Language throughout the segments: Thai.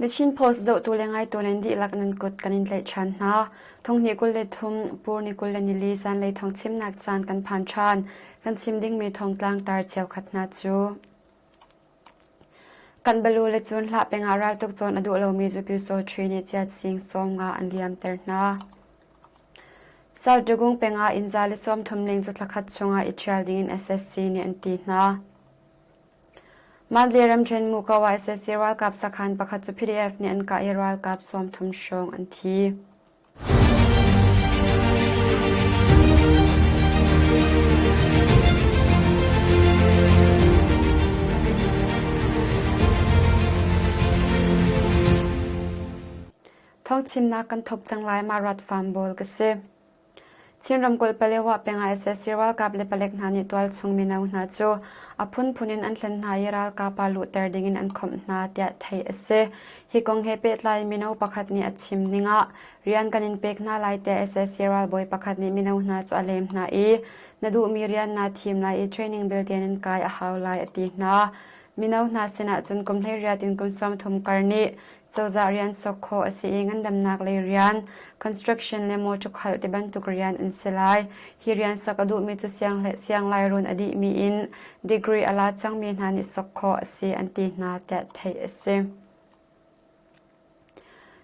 The Chin Post do tu lengai tu nen di lak nan kut kanin lei chan na thong ni kul le thum pur ni kul le ni li Zaanlei Thawngchimnak chan kan phan chan kan sim ding mi thong tlang tar cheu khat na chu kan balu le chun hla penga ral tuk chon adu lo mi zu pi so thri ni chat sing som nga an liam ter na sal dugung penga inza le som thum leng chu thakhat chunga ichal ding in SSC ni an ti na Madleram chen mukawa SSC World Cup sakhan pakhat chu PDF ni an ka World Cup som thum shong an thi Thawngchimnak kan thok changlai ma rat farm bol ka se Chinram kol palewa penga SSC World Cup le palek nani twal chungmi nau na chu aphun phunin an thlen na yeral ka palu ter dingin an khom na tia thei ase hi kong he pet lai minau pakhat ni achim ninga rian kanin pek na lai te SSC World boy pakhat ni minau na chu alem na e nadu mi rian na thim na e training building in kai a haw lai ati na minau na sena chun komhlei riat in kum som thum karni Chawza rian sokho ase ngan damnak le rian construction le mo chukhal te ban tuk rian in selai hi rian sakadu mi chu siang lai run adi mi in degree ala changmi hnani sokho ase anti na ta thei ase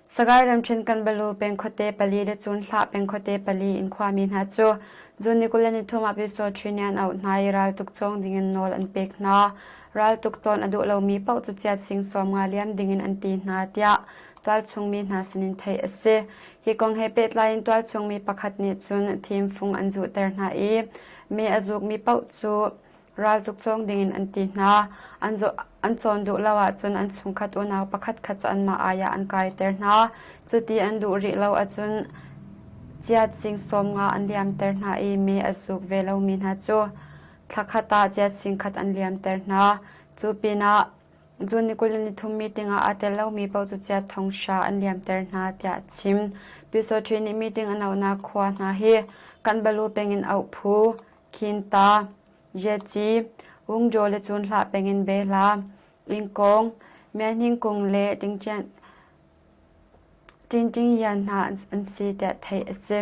Sagar ramchen kan balu peng khote pali le chun hla peng khote pali in khwami na chu jun nikulani thuma pi so thinian out nai ral tuk chong dingin nol an pek na ral tuk chon adu lo mi pau chu chat sing som nga liam dingin an ti na tia twal chungmi na sinin thei ase hi kong he pet line twal chungmi pakhat ni chun thim phung an zu ter na e me azuk mi pau chu ral tuk chong dingin an ti na an chon du lawa chun an chung khat unaw pakhat khat an ma aya an kai ter na chuti an du ri lo a chun chiat sing som nga an liam ter na e me azuk velo mi na chu thakhata chiat sing khat an liam ter na chu pina jun nikulani thum meeting a atel lo mi pau chu chiat thongsha an liam ter na tia chim piso thini meeting anaw na khwa na hi kan balu pengin au phu khinta jechi ungjo le chun hla pengin bela ingkong mianing kong le ting yan na an si ta thai ase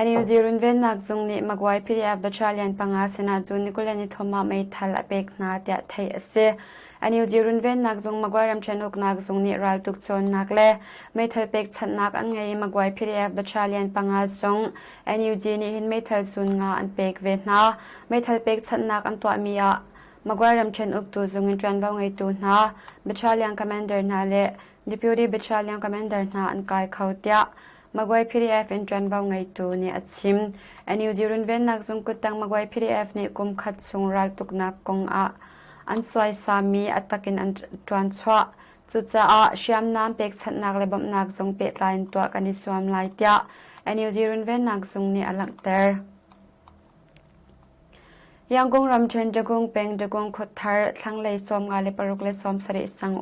Ani uzirun ven nak zung ni magwai PDF battalion panga sena jun nikulani thoma mai thal apek na tia thai ase Ani uzirun ven nak zung magwai ram chanuk nak zung ni ral tuk chon nak le mai thal pek chat nak an ngai magwai PDF battalion panga zung Ani uzini hin mai thal sun nga an pek ve na mai thal pek chat nak an twa mi a magwai ram chanuk tu zung in tran baw ngai tu na battalion commander na le deputy battalion commander na an kai khautia Magwai PDF in tran baw ngai tu ni achim Ani uzirun ven nak zung kutang magwai PDF ni kum khat chung ral tuk nak kong a an swai sami atakin an tran chwa chucha a shiam nam pek chat nak le bam nak zung pet line twa kani swam lai tia Ani uzirun ven nak zung ni alak ter Yanggong ramchen jagong peng jagong khothar thanglei som nga le paruk le som sari sang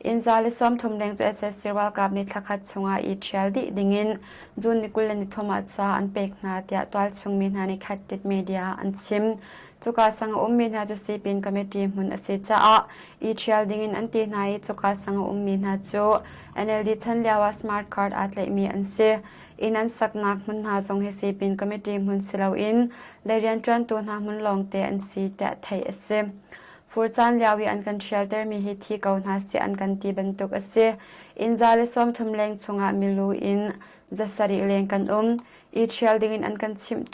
inza le som thumleng chu SSC World Cup ni thakhat chunga I trial di dingin jun nikul ni thoma cha an pek na tia twal chungmi na ni khatit media an chim chuka sang mi na chu sipin committee mun ase cha a I trial dingin an ti nai chuka sang mi na chu NLD chanliawa smart card atle mi an se inan saknak mun na zong he sipin committee mun silo in lerian tran tu na mun long te an si ta thai ase Furchan liawi an kan shelter mi hi thi kau na si an kan ti bentuk ase inza le som thumleng chunga milu in zasari leng kan I trial dingin an kan chim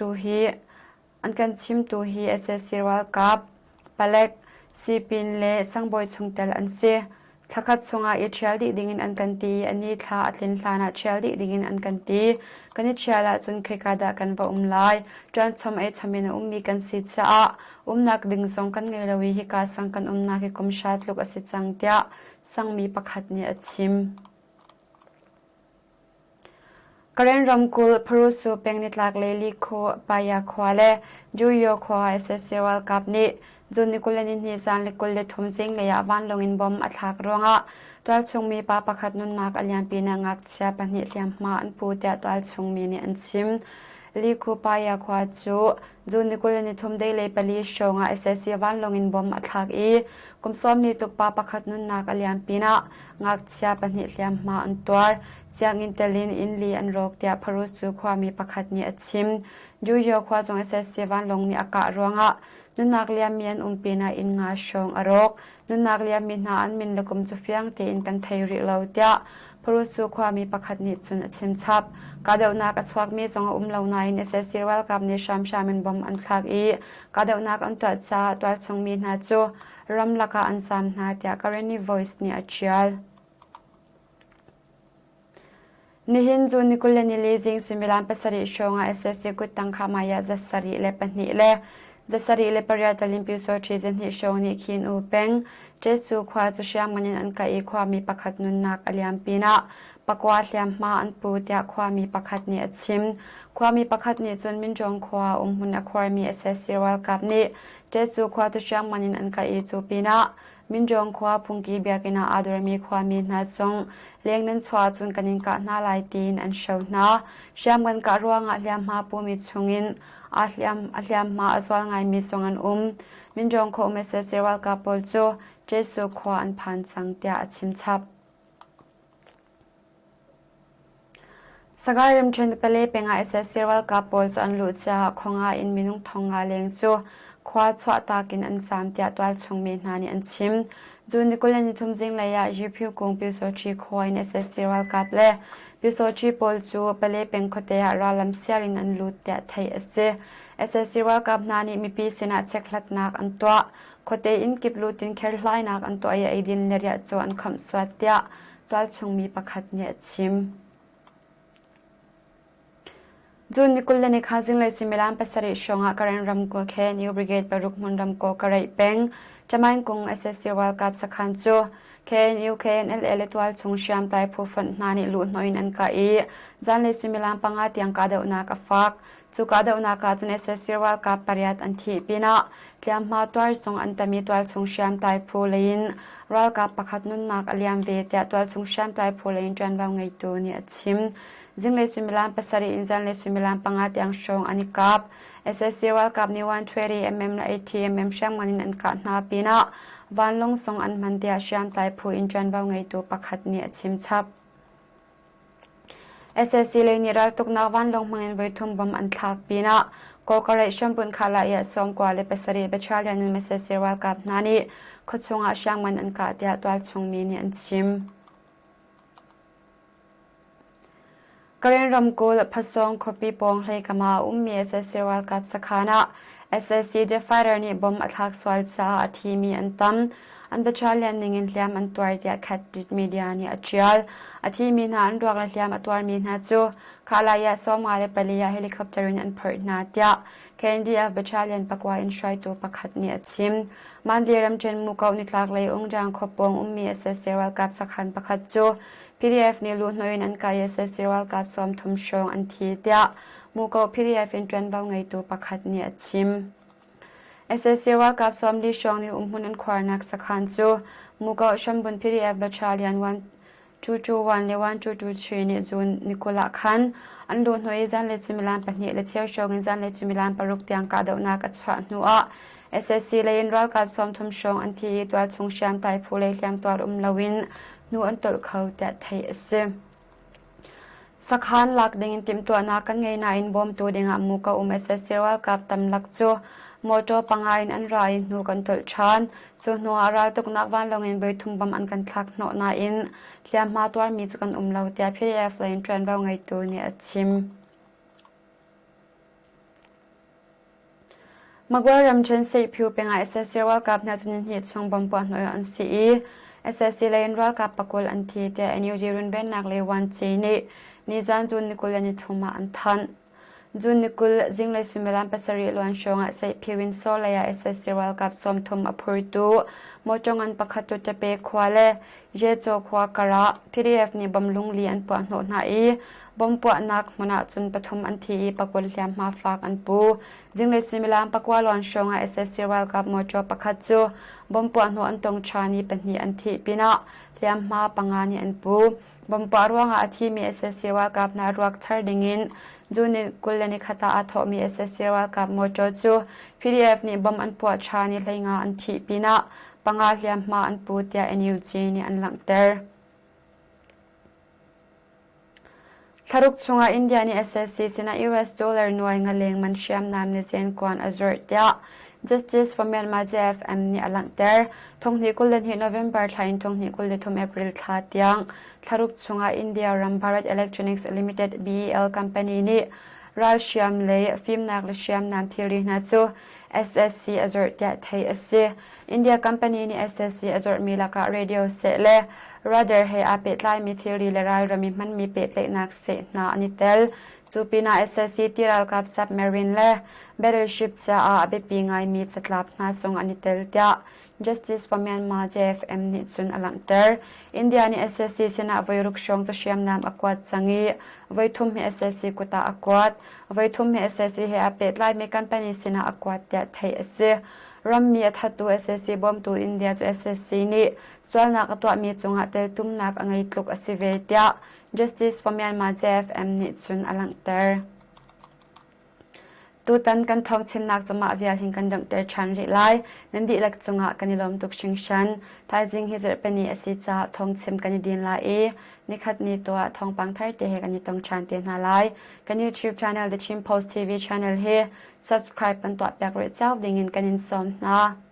tu hi SSC World Cup palek sipin le sangboy chungtel an se thakhat chunga I trial di dingin an kan ti ani thla atlin thlana trial di dingin an kan ti kani triala chun khekada kan va lai tran chom ai chamina mi kan si cha nak ding song kan nge lawi hi ka sang kan na ki komshat luk ase changtia sangmi pakhat ni achim Karen ramkul prusu pengni tlak le likho paya khwale juyo khwa SSC World Cup ni jun nikulani ni Zaanlei kul le thumjing le ya van longin bom athak ronga twal chungmi pa pakhat nun nak aliam pina ngak cha pani hliam ma an pu tia twal chungmi ni an chim ลีคูปายาควาจูจูนิกุลนิทุมได้เลยปลีชงอาเซซีวันลงอินบอมอัทลักอีกุมซ้อมนี่ตุกปาประคัดนุนนักอเลียมปีนะงักเชียปนิเลียมมาอันตัวจากอินเตลินอินลีอันโรกเดียพรุสุความมีประคัดนี่ชิมยูโยควาจงเซซีวันลงนี่อากาศรวงะนุนนักเลียมเมียนปีนะอินงาชงอรกนุนนักเลียมมินาอันมินละกุมจุฟยังเตอินกันไทยริเลวเดียพรุสุความมีประคัดนี่จุนชิมชับกาเดวนักสวักมีจงเลวนายเนเซซีวัลกับนิชามชามินบอมอันคลักอีกาเดวนักอันตัวจ้าตัวจงมีนาจูรัมลักอันสามนาเดียการณี voice นี่อัจฉริยนิหินจูนิคุลนิลีจิงสุมิลานเปสริชงอาเซซีกุตังขามายาจัสริเลปนิเลจัสริเลปริยาตลิมพิวโซชีจินหิชงนิคินอูเปงเจสูควาจุชยังมันินอันกาอีความมีประคัดนุนนักอเลียมปีนะปกวาดเลียมมาอันปูเตียความมีประคัดนี่ชิมความมีประคัดนี่จนมินจงควาหุนอความีเอเซซีวัลกับนี่เจสูควาจุชยังมันินอันกาอีจูปีนะมินจงควาพุงกีเบียกินาอาดรมีความมีนาจงเลี้ยงนั้นสวาจุนกันินกะนาลายตีนอันเชวนาเชื่อมกันกะรวงอาเลียมมาปูมีชงอินอาเลียมมาอสวลไงมีทรงอันมินจงโคเมเซซีวัลกับปอลจูเจสูควาอันพันสังเตียชิมชับสกายริมเชนเปเล่เป็นอาเซซีวัลกับปอลจูอันลุจาของอาอินมินุงทองอาเลงจูควาชวตากินอันสามเตียตัวชงเมนานิอันชิมจูนิกุลนิทุมจิงเลยายูพิวกงพิวโซชีคอยเนเซซีวัลกับเล่พิวโซชีปอลจูเปเล่เป็นคเตียราลัมเซียลินอันลุเตียไทยเอเซซีวัลกับนานิมีปีสินาเช็คลัดนักอันตัวคเตอินกิบลูตินเคร์ไลนักอันตัวยาไอดินเนียจวนคำสวัสดีตัวชงมีประคัดเนี่ยชิมจูนิกุลนิคาจิงเลยสิมิลานเปสริชงอาการรำกัวเคนยูบริเกตปรุกมุนรำกัวกระไรเป็งจะไม่คงเอเซซีวัลกับสักขันจูเคนยูเคนเอลตัวชงเชียมไตผู้ฝันนานิลุน้อยนันกาอีจานเลยสิมิลานปังอาติยังกาเดวนักฟักจูกาเดวนักจุนเอเซซีวัลกับปริยัตอันที่ปีน่ะเลียมมาตัวชงอันตมีตัวชงเชียมไตผู้เลนรัลกับประคัดนุนนักเลียมเวทีตัวชงเชียมไตผู้เลนจวนบางไงตัวเนี่ยชิมจิงเลยสุมิลานเปสริอินจันเลยสุมิลานปังอาติยังชงอันนี้กับเอเซซีวัลกับนิวัน20 และ80 เชียงมันอันกัดนาปีน่ะวันลงส่งอันมันเดียเชียมไตผู้อินจวนบางไงตัวประคัดเนี่ยชิมชับเอเซซีเลยนี่รัลตุกนักวันลงมังอินไว้ทุ่มบอมอันทักปีน่ะก็กระไรชมบุญขาลายสมกว่าเลยเปสริเบชายันเมเซซีวัลกับนานี่ขดชงอาเชียงมันอันกัดเดียตัวชงมีนี่อันชิมกรีนรำกูลผสมคบีปองเลยกมามีเอเซซีวัลกับสขานะเอเซซีเดฟไฟเรนี่บอมอัทักสวาลซาอาทีมีอันตัมอันเบชาเลียนนิงเลียมอันตัวเดียแคดดิดมีเดียนี่อัจฉริยอาทีมีนาอันดวงเลียมอัตัวมีนาจูขาลายสมอาเลเปลียเฮลิคอปเตอร์อันเพิร์นาเดียเคนดีอาเบชาเลียนปกวาอินช่วยตัวประคัดนี่ชิมมันเดียรำเจนมุกเอานิทลักเลยองจางขบปงมีเอเซซีวัลกับสขันประคัดจูPDF นี่ลุ้นน้อยนั้นกายเซซีวัลกับสมทุมชงอันทีเดียมูก PDF อินจวนบางไงตัวประคัดเนี่ยชิมเอเซซีวัลกับสมดีชงนี่หุ่นอันควานักสักขันจูมูกชมบุญ PDF บัชาเลียนวัน221และ1223นี่จูนนิโคลักขันอันลุ้นน้อยจันเลซิมิลานปนิเลเทียวชงจันเลซิมิลานปรุกเตียงกาเดวนักสวานัวเอเซซีเลยอินรัลกับสมทุมชงอันทีตัวชงเชียมไตผู้เลยเลียมตัวลวินนูอันตลเขาแต่ไทยเสสักขันหลักดิ่งติมตัวนักกันไงนายบอมตัวดิ่งมูกเอเซซีวัลกับตำลักจูโมโจปังไงอันไรนูกันตลชันจูนัวอะไรตุกนักวันลงอินไปทุ่มบำอันกันทักโนนาอินเลียมมาตัวมีจุกันเลาแต่พี่เอฟเลยทรนบ่าวไงตัวเนี่ยชิมมากว่ารำเชนเซพิวเป็นไงเอเซซีวัลกับนาจุนินหิตชงบอมปวดหน่อยอันซีเอเซซีเลยรัลกับปกุลอันทีแต่อันยูจีรุนเป็นนักเลวันจีนี่นิจานจูนิกุลนิทุมาอันทันจูนิกุลจิงเลยสุเมลันเปสริลวันชงเซพิวินโซเลยเอเซซีรัลกับสมทุมอพูตูโมจงอันปะขัดจุจะเปควาเลเยโจควากระพีดีเอฟนี่บำรุงเลียนปวดโหนหายบอมปวดนักมนาจุนปฐุมอันทีปกุลเลียมมาฝากอันปูจิงเลยสุเมลันปกวาลวันชงเอเซซีรัลกับโมจปะขัดจูบอมปวดโหนอันตรงชานีเป็นนี่อันทีปีนะเลียมมาปังงานีอันปู บมปาร่วงอาทีมี SSC ว่ากับนารักทาร์ดิงินจูนิกุลนิคตาอาทอมี SSC ว่ากับโมโจจู PDF นี่บมอันปวดชานิเลยงาอันทีปีนะปังอาเลียมมาอันปูเตีย NUG นี่อันหลังเตอร์ทารุกชงอาอินเดียนี่ SSC สินะ US dollar หน่วยงาเลงมันเชียมนามนิเซียนกวนอจอร์เตีย Justice for Myanmar JFM นี่อันหลังเตอร์ทงนี้กุลนิ November ทายทงนี้กุลนิทุม April ทาเตียงทารุกชงอาอินเดียรัมบารัต Electronics Limited BEL Company นี่ราเชียมเลยฟิล์มนักเชียมนามทีรีนัดจู SSC อจอร์เตียไทย SC อินเดีย Company นี่ SSC อจอร์มีลักะ Radio เสเล rather ให้อาเป็ดไลมีทีรีเลรายรมิมันมีเป็ดเล็กนักเสนาอันนี้เตลจูปีนา SSC ที่เรากับ submarine เล battleship จะอาเบปีไงมีจัดลับนาทรงอันนี้เตลเดีย Justice for Myanmar JFM นี่จุนอลังเตอร์อินเดียนี่ SSC สินะไว้รุกชงจะเชียมนามอควาดจังงีไว้ทุ่มให้ SSC กุตาอควาดไว้ทุ่มให้ SSC ให้อาเป็ดไลมีกันเป็นสินะอควาดเดียไทย SCรัมมีทัดตัว SSC บอมตัวอินเดียจะ SSC นี่ส่วนนักตัวมีจงหัดเตลตุ้มนักอังกฤษลุกอสิเวเดีย Justice for Myanmar JFM นี่จุนอลังเตอร์ตูตันกันทองชิมนักจะมาวิอาหิงกันดังเตอร์ชันริไลนันดีเล็กจงหักันนิลมตุกชิงชันทายจิงฮิจเป็นนี่อสิจ้าทองชิมกันดินลานิคัดนี้ตัวทองปังไทยเตะกันนี่ตองชันเตียนนาไลกัน YouTube channel The Chim Post TV channel เฮ subscribe กันตัวแบกเรจเจ้าดิ่งเงินกันนินสมนะ